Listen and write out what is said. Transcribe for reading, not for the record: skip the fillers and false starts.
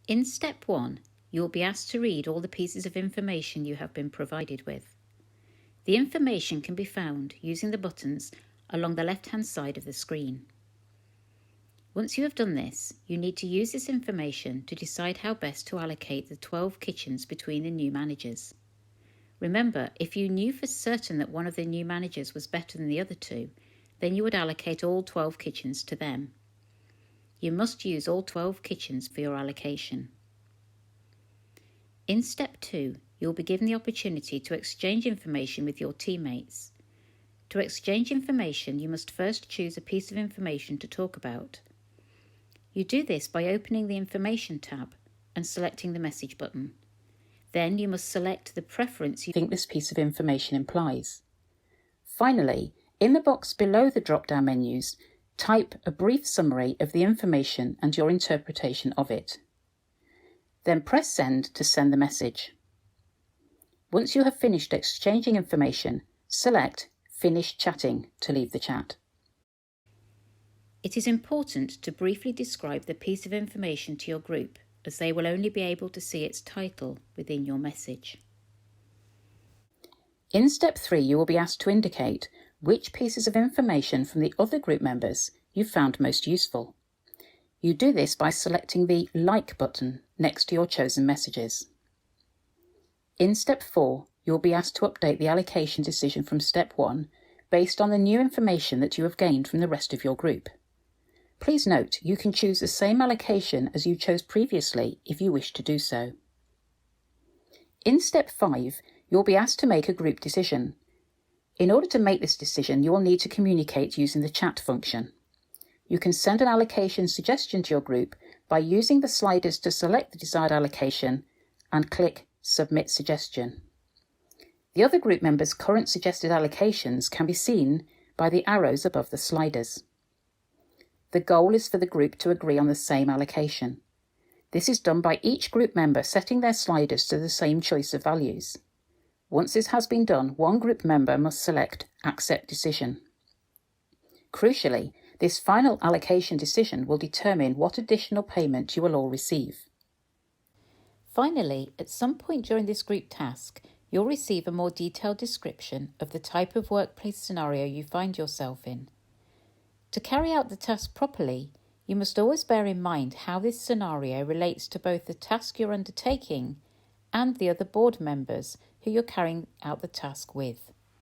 In step 1, you will be asked to read all the pieces of information you have been provided with. The information can be found using the buttons along the left-hand side of the screen. Once you have done this, you need to use this information to decide how best to allocate the 12 kitchens between the new managers. Remember, if you knew for certain that one of the new managers was better than the other two, then you would allocate all 12 kitchens to them. You must use all 12 kitchens for your allocation. In step 2, you will be given the opportunity to exchange information with your teammates. To exchange information, you must first choose a piece of information to talk about. You do this by opening the Information tab and selecting the Message button. Then you must select the preference you think this piece of information implies. Finally, in the box below the drop-down menus, type a brief summary of the information and your interpretation of it. Then press Send to send the message. Once you have finished exchanging information, select Finish Chatting to leave the chat. It is important to briefly describe the piece of information to your group, as they will only be able to see its title within your message. In step 3, you will be asked to indicate which pieces of information from the other group members you found most useful. You do this by selecting the Like button next to your chosen messages. In step 4, you will be asked to update the allocation decision from step 1 based on the new information that you have gained from the rest of your group. Please note, you can choose the same allocation as you chose previously if you wish to do so. In step 5, you'll be asked to make a group decision. In order to make this decision, you will need to communicate using the chat function. You can send an allocation suggestion to your group by using the sliders to select the desired allocation and click Submit Suggestion. The other group members' current suggested allocations can be seen by the arrows above the sliders. The goal is for the group to agree on the same allocation. This is done by each group member setting their sliders to the same choice of values. Once this has been done, one group member must select Accept Decision. Crucially, this final allocation decision will determine what additional payment you will all receive. Finally, at some point during this group task, you'll receive a more detailed description of the type of workplace scenario you find yourself in. To carry out the task properly, you must always bear in mind how this scenario relates to both the task you're undertaking and the other board members who you're carrying out the task with.